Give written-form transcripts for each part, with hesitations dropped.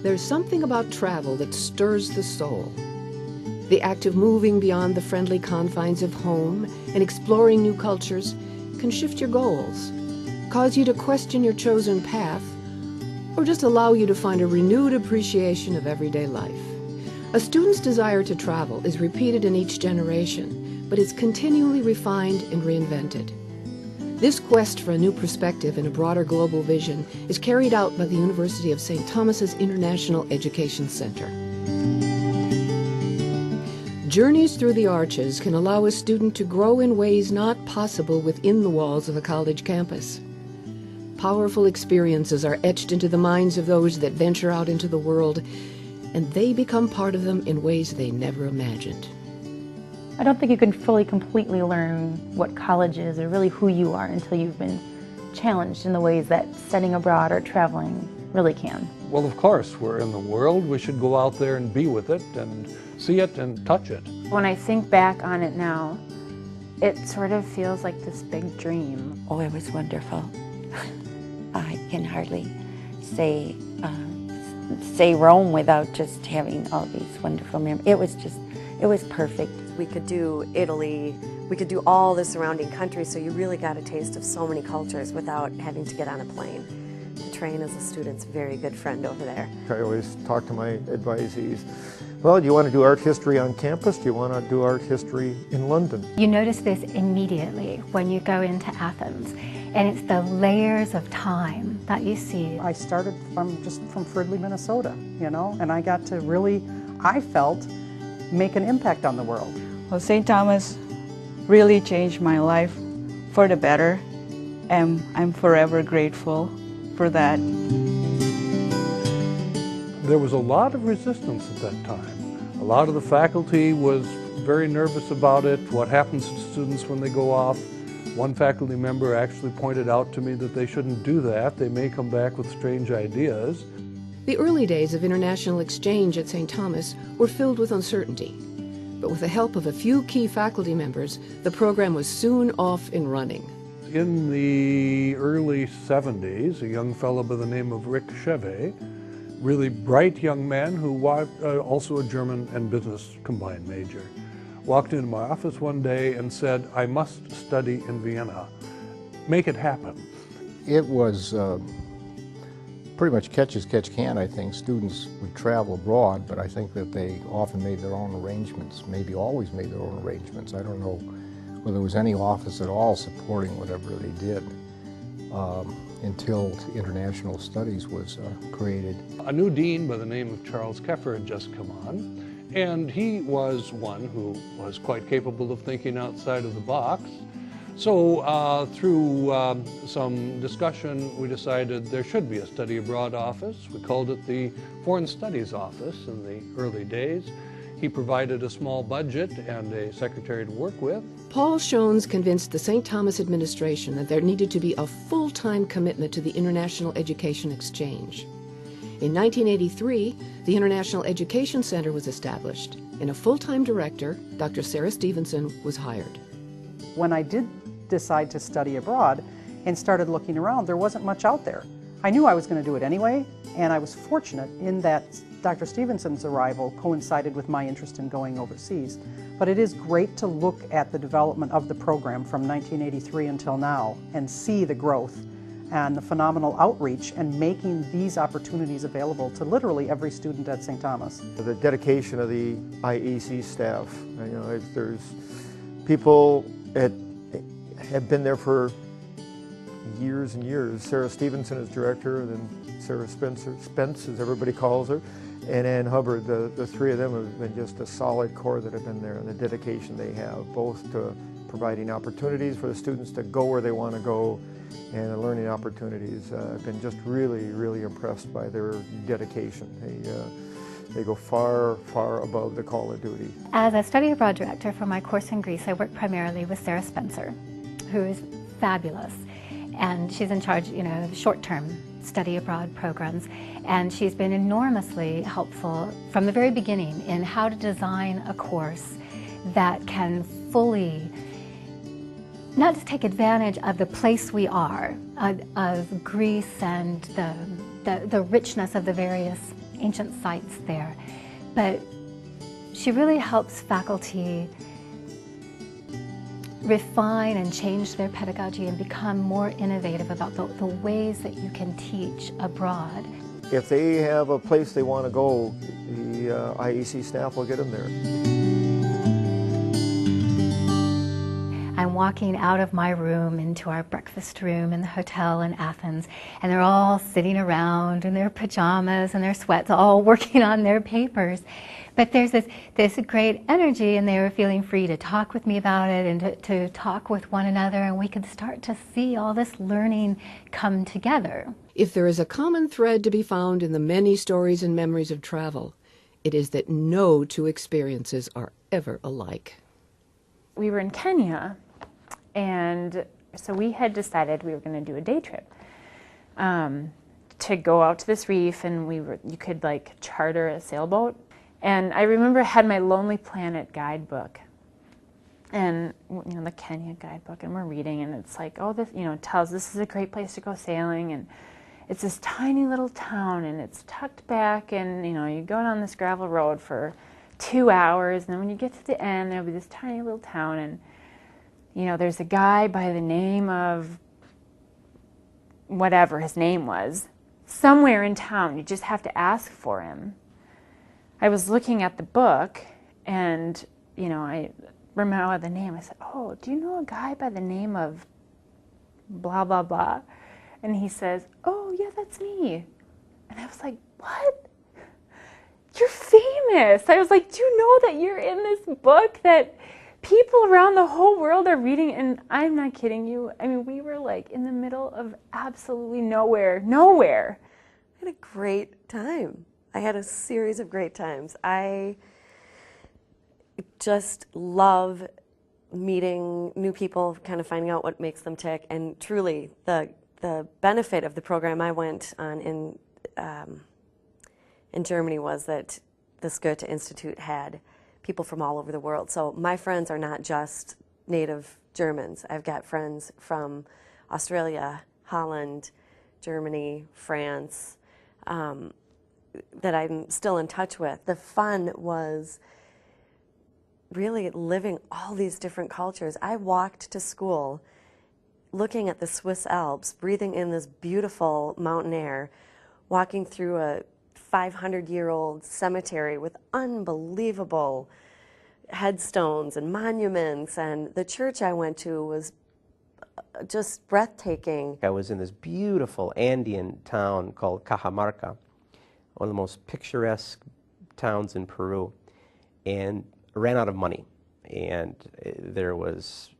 There's something about travel that stirs the soul. The act of moving beyond the friendly confines of home and exploring new cultures can shift your goals, cause you to question your chosen path, or just allow you to find a renewed appreciation of everyday life. A student's desire to travel is repeated in each generation, but is continually refined and reinvented. This quest for a new perspective and a broader global vision is carried out by the University of St. Thomas's International Education Center. Journeys through the arches can allow a student to grow in ways not possible within the walls of a college campus. Powerful experiences are etched into the minds of those that venture out into the world, and they become part of them in ways they never imagined. I don't think you can fully, completely learn what college is or really who you are until you've been challenged in the ways that studying abroad or traveling really can. Well, of course, we're in the world. We should go out there and be with it and see it and touch it. When I think back on it now, it sort of feels like this big dream. Oh, it was wonderful. I can hardly say Rome without just having all these wonderful memories. It was perfect. We could do Italy, we could do all the surrounding countries, so you really got a taste of so many cultures without having to get on a plane. The train as a student's a very good friend over there. I always talk to my advisees, well, do you want to do art history on campus? Do you want to do art history in London? You notice this immediately when you go into Athens, and it's the layers of time that you see. I started just from Fridley, Minnesota, you know, and I got to really, I felt, make an impact on the world. Well, St. Thomas really changed my life for the better, and I'm forever grateful for that. There was a lot of resistance at that time. A lot of the faculty was very nervous about it, what happens to students when they go off. One faculty member actually pointed out to me that they shouldn't do that. They may come back with strange ideas. The early days of international exchange at St. Thomas were filled with uncertainty, but with the help of a few key faculty members, the program was soon off and running. In the early 70s, a young fellow by the name of Rick Cheve, really bright young man who was also a German and business combined major, walked into my office one day and said, I must study in Vienna. Make it happen. It was pretty much catch as catch can, I think. Students would travel abroad, but I think that they often made their own arrangements, maybe always made their own arrangements. I don't know whether there was any office at all supporting whatever they did until International Studies was created. A new dean by the name of Charles Keffer had just come on, and he was one who was quite capable of thinking outside of the box. So through some discussion, we decided there should be a study abroad office. We called it the Foreign Studies Office in the early days. He provided a small budget and a secretary to work with. Paul Schoens convinced the St. Thomas administration that there needed to be a full-time commitment to the International Education Exchange. In 1983, the International Education Center was established, and a full-time director, Dr. Sarah Stevenson, was hired. When I did decide to study abroad and started looking around, there wasn't much out there. I knew I was going to do it anyway, and I was fortunate in that Dr. Stevenson's arrival coincided with my interest in going overseas. But it is great to look at the development of the program from 1983 until now and see the growth and the phenomenal outreach and making these opportunities available to literally every student at St. Thomas. The dedication of the IEC staff, you know, there's people that have been there for years and years. Sarah Stevenson is director, and then Sarah Spence, as everybody calls her, and Ann Hubbard. The three of them have been just a solid core that have been there, and the dedication they have, both to providing opportunities for the students to go where they want to go, and the learning opportunities. I've been just really, really impressed by their dedication. They go far, far above the call of duty. As a study abroad director for my course in Greece, I work primarily with Sarah Spencer, who is fabulous. And she's in charge, you know, of short-term study abroad programs. And she's been enormously helpful from the very beginning in how to design a course that can fully not just take advantage of the place we are, of Greece and the richness of the various ancient sites there. But she really helps faculty refine and change their pedagogy and become more innovative about the ways that you can teach abroad. If they have a place they want to go, the IEC staff will get them there. I'm walking out of my room into our breakfast room in the hotel in Athens, and they're all sitting around in their pajamas and their sweats, all working on their papers. But there's this great energy, and they were feeling free to talk with me about it and to talk with one another, and we could start to see all this learning come together. If there is a common thread to be found in the many stories and memories of travel, it is that no two experiences are ever alike. We were in Kenya, and so we had decided we were going to do a day trip to go out to this reef, and you could like charter a sailboat. And I remember I had my Lonely Planet guidebook, and the Kenya guidebook, and we're reading, and it's like, oh, this, it tells this is a great place to go sailing, and it's this tiny little town, and it's tucked back, and you go down this gravel road for 2 hours, and then when you get to the end, there'll be this tiny little town, and there's a guy by the name of whatever his name was, somewhere in town. You just have to ask for him. I was looking at the book, and I remember the name. I said, oh, do you know a guy by the name of blah, blah, blah? And he says, oh, yeah, that's me. And I was like, what? You're famous. I was like, do you know that you're in this book that people around the whole world are reading? And I'm not kidding you. I mean, we were like in the middle of absolutely nowhere. I had a great time. I had a series of great times. I just love meeting new people, kind of finding out what makes them tick, and truly the benefit of the program I went on in Germany was that the Goethe Institute had people from all over the world. So my friends are not just native Germans. I've got friends from Australia, Holland, Germany, France, that I'm still in touch with. The fun was really living all these different cultures. I walked to school looking at the Swiss Alps, breathing in this beautiful mountain air, walking through a 500-year-old cemetery with unbelievable headstones and monuments, and the church I went to was just breathtaking. I was in this beautiful Andean town called Cajamarca, one of the most picturesque towns in Peru, and ran out of money, and there was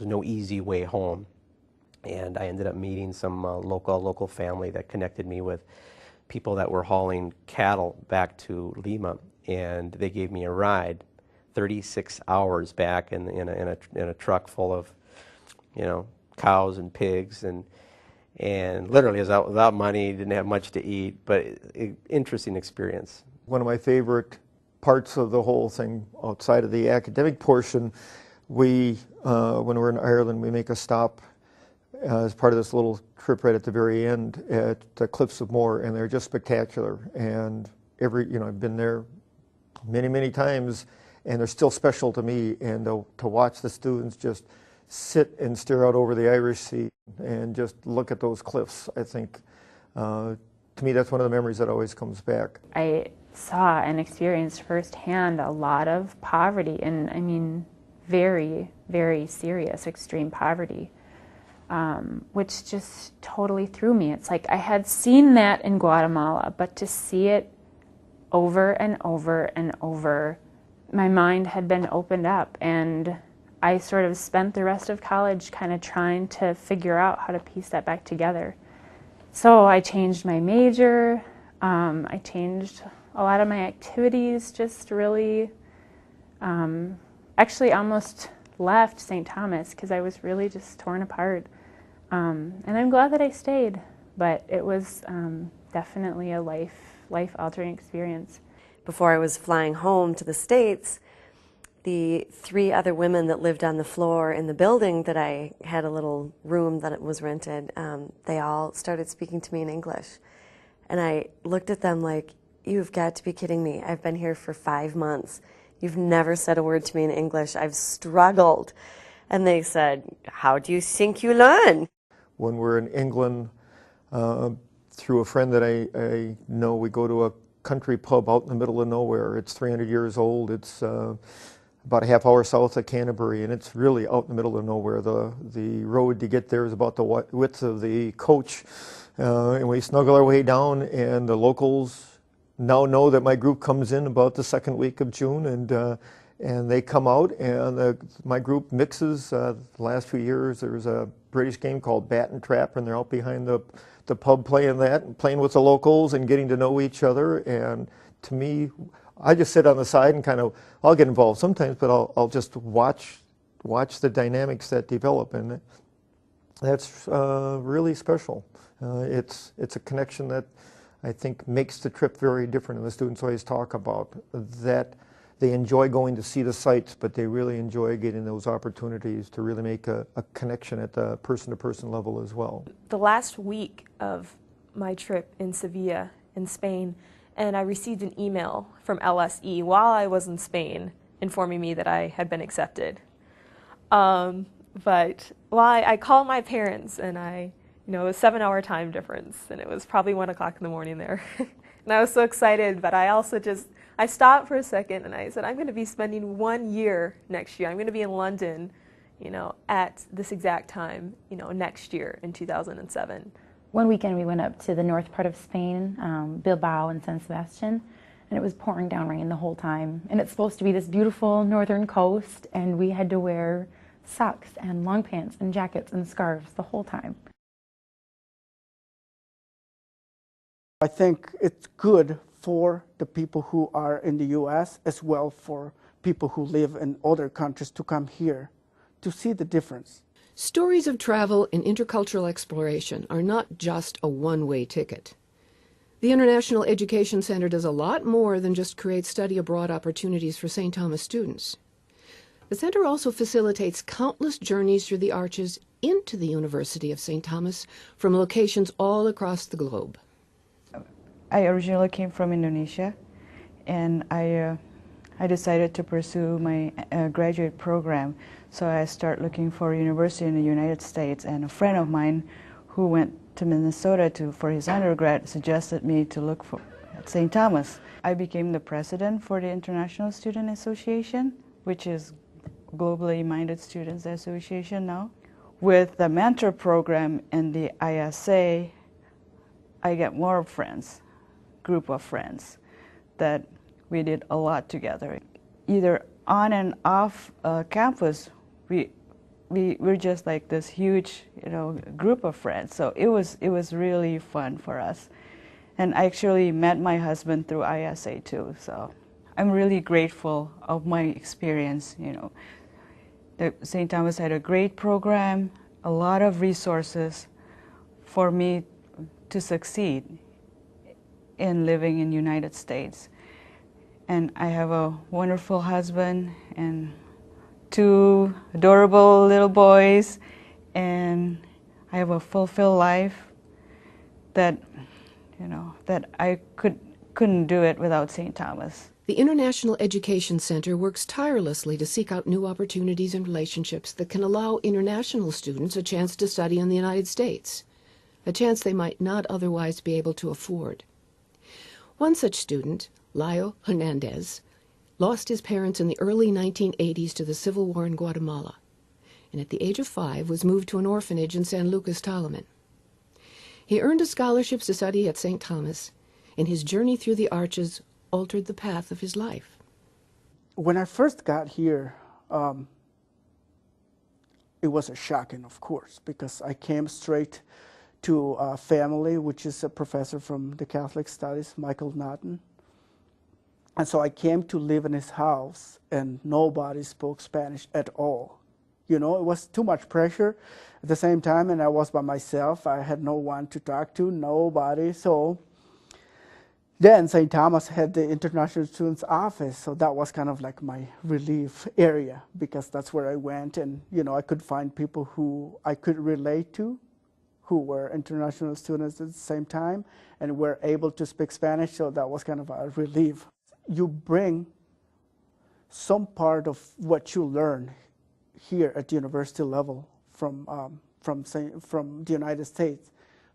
no easy way home, and I ended up meeting some local family that connected me with people that were hauling cattle back to Lima, and they gave me a ride 36 hours back in a truck full of cows and pigs, and literally I was without money, didn't have much to eat, but interesting experience. One of my favorite parts of the whole thing, outside of the academic portion, when we're in Ireland, we make a stop as part of this little trip right at the very end at the Cliffs of Moher, and they're just spectacular. And I've been there many times, and they're still special to me. And to watch the students just sit and stare out over the Irish Sea and just look at those cliffs, I think, to me, that's one of the memories that always comes back. I saw and experienced firsthand a lot of poverty, and I mean very, very serious, extreme poverty, which just totally threw me. It's like I had seen that in Guatemala, but to see it over and over and over, my mind had been opened up, and I sort of spent the rest of college kind of trying to figure out how to piece that back together. So I changed my major, I changed a lot of my activities, just really, actually almost left St. Thomas because I was really just torn apart. And I'm glad that I stayed, but it was definitely a life-altering experience. Before I was flying home to the States, the 3 other women that lived on the floor in the building that I had a little room that was rented, they all started speaking to me in English. And I looked at them like, you've got to be kidding me. I've been here for 5 months. You've never said a word to me in English. I've struggled. And they said, how do you think you learn? When we're in England, through a friend that I know, we go to a country pub out in the middle of nowhere. It's 300 years old. It's about a half hour south of Canterbury, and it's really out in the middle of nowhere. The road to get there is about the width of the coach, and we snuggle our way down, and the locals now know that my group comes in about the second week of June, and they come out, and my group mixes. The last few years, there's a British game called Bat and Trap, and they're out behind the pub playing that, and playing with the locals and getting to know each other. And to me, I just sit on the side and kind of, I'll get involved sometimes, but I'll just watch the dynamics that develop, and that's really special. It's a connection that I think makes the trip very different, and the students always talk about that. They enjoy going to see the sights, but they really enjoy getting those opportunities to really make a connection at the person-to-person level as well. The last week of my trip in Sevilla, in Spain, and I received an email from LSE while I was in Spain informing me that I had been accepted. But I called my parents, and it was a 7-hour time difference, and it was probably 1 o'clock in the morning there. And I was so excited, but I also I stopped for a second and I said, I'm going to be spending 1 year next year. I'm going to be in London, at this exact time, next year in 2007. One weekend we went up to the north part of Spain, Bilbao and San Sebastian, and it was pouring down rain the whole time. And it's supposed to be this beautiful northern coast, and we had to wear socks and long pants and jackets and scarves the whole time. I think it's good for the people who are in the U.S. as well for people who live in other countries to come here to see the difference. Stories of travel and intercultural exploration are not just a one-way ticket. The International Education Center does a lot more than just create study abroad opportunities for St. Thomas students. The center also facilitates countless journeys through the arches into the University of St. Thomas from locations all across the globe. I originally came from Indonesia, and I decided to pursue my graduate program. So I started looking for a university in the United States, and a friend of mine who went to Minnesota for his undergrad suggested me to look at St. Thomas. I became the president for the International Student Association, which is globally minded students association now. With the mentor program and the ISA, I get more friends. Group of friends that we did a lot together. Either on and off campus, we're just like this huge, group of friends. So it was really fun for us. And I actually met my husband through ISA too. So I'm really grateful of my experience. St. Thomas had a great program, a lot of resources for me to succeed in living in the United States. And I have a wonderful husband and 2 adorable little boys, and I have a fulfilled life that, that I couldn't do it without St. Thomas. The International Education Center works tirelessly to seek out new opportunities and relationships that can allow international students a chance to study in the United States, a chance they might not otherwise be able to afford. One such student, Layo Hernandez, lost his parents in the early 1980s to the Civil War in Guatemala, and at the age of 5 was moved to an orphanage in San Lucas, Sullivan. He earned a scholarship to study at St. Thomas, and his journey through the arches altered the path of his life. When I first got here, it was a shocking, of course, because I came straight to a family, which is a professor from the Catholic Studies, Michael Naughton. And so I came to live in his house, and nobody spoke Spanish at all. It was too much pressure at the same time, and I was by myself. I had no one to talk to, nobody. So then St. Thomas had the International Students Office, so that was kind of like my relief area, because that's where I went, and I could find people who I could relate to, who were international students at the same time, and were able to speak Spanish, so that was kind of a relief. You bring some part of what you learn here at the university level from the United States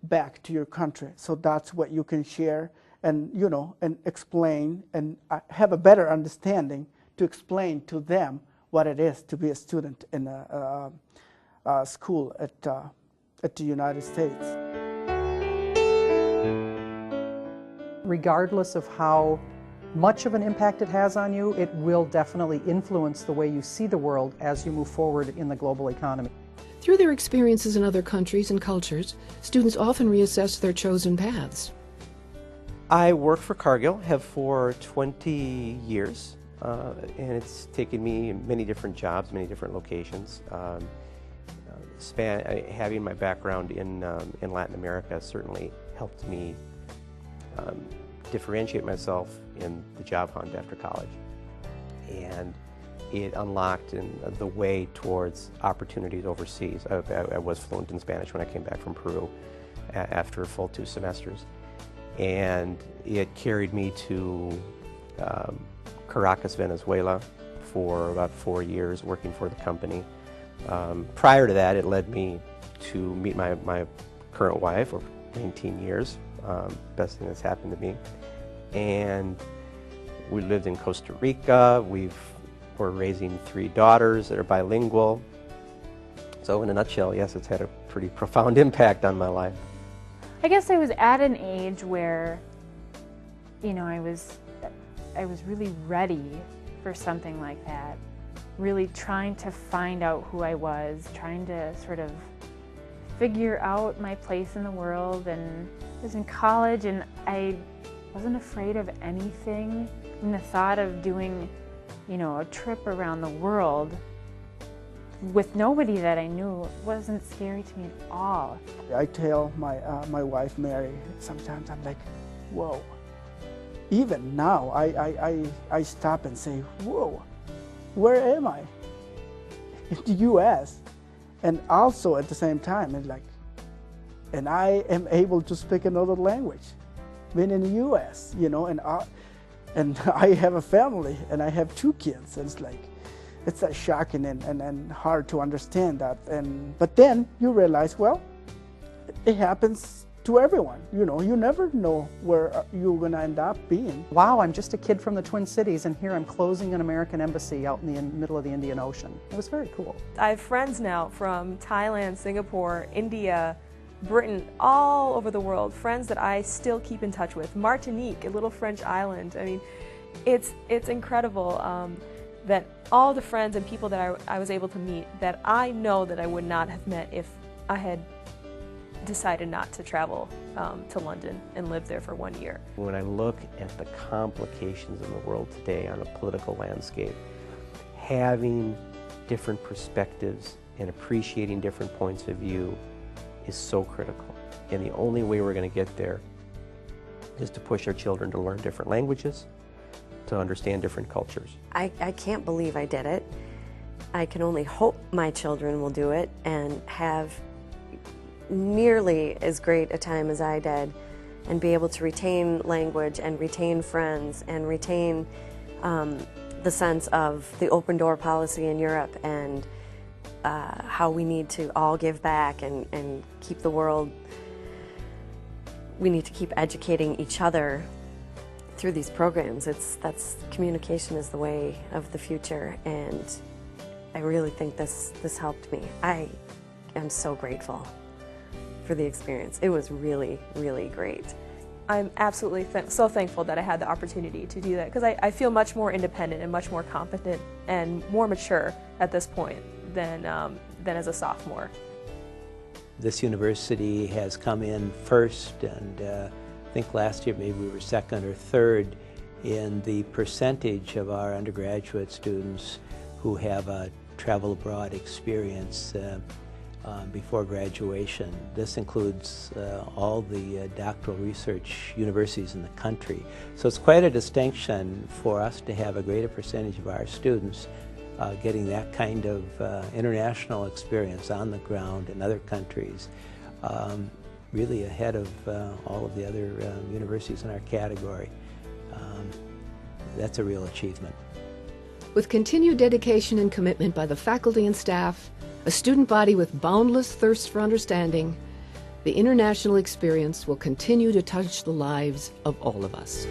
back to your country. So that's what you can share and, you know, and explain and have a better understanding to explain to them what it is to be a student in a school at the United States. Regardless of how much of an impact it has on you, it will definitely influence the way you see the world as you move forward in the global economy. Through their experiences in other countries and cultures, students often reassess their chosen paths. I work for Cargill, have for 20 years, and it's taken me many different jobs, many different locations. Having my background in Latin America certainly helped me differentiate myself in the job hunt after college. And it unlocked the way towards opportunities overseas. I was fluent in Spanish when I came back from Peru after a full 2 semesters. And it carried me to Caracas, Venezuela for about 4 years working for the company. Prior to that, it led me to meet my current wife of 19 years, best thing that's happened to me. And we lived in Costa Rica. We're raising 3 daughters that are bilingual. So in a nutshell, yes, it's had a pretty profound impact on my life. I guess I was at an age where, you know, I was really ready for something like that. Really trying to find out who I was, trying to sort of figure out my place in the world. And I was in college and I wasn't afraid of anything. And the thought of doing, you know, a trip around the world with nobody that I knew wasn't scary to me at all. I tell my wife Mary, sometimes I'm like, whoa. Even now, I stop and say, whoa, where am I? In the U.S. And also at the same time, it's like, and I am able to speak another language, being in the U.S., you know, and I have a family and I have 2 kids. And it's like, it's shocking and hard to understand that. But then you realize, well, it happens to everyone. You know, you never know where you're going to end up being. Wow, I'm just a kid from the Twin Cities, and here I'm closing an American embassy out in the middle of the Indian Ocean. It was very cool. I have friends now from Thailand, Singapore, India, Britain, all over the world, friends that I still keep in touch with. Martinique, a little French island. I mean, it's incredible that all the friends and people that I was able to meet that I know that I would not have met if I had decided not to travel to London and live there for 1 year. When I look at the complications in the world today on a political landscape, having different perspectives and appreciating different points of view is so critical. And the only way we're going to get there is to push our children to learn different languages, to understand different cultures. I can't believe I did it. I can only hope my children will do it and have nearly as great a time as I did and be able to retain language and retain friends and retain the sense of the open door policy in Europe and how we need to all give back and keep the world, we need to keep educating each other through these programs. Communication is the way of the future, and I really think this helped me. I am so grateful for the experience. It was really, really great. I'm absolutely so thankful that I had the opportunity to do that, because I feel much more independent and much more competent and more mature at this point than as a sophomore. This university has come in first, and I think last year maybe we were second or third in the percentage of our undergraduate students who have a travel abroad experience before graduation. This includes all the doctoral research universities in the country. So it's quite a distinction for us to have a greater percentage of our students getting that kind of international experience on the ground in other countries. really ahead of all of the other universities in our category. That's a real achievement. With continued dedication and commitment by the faculty and staff, a student body with boundless thirst for understanding, the international experience will continue to touch the lives of all of us.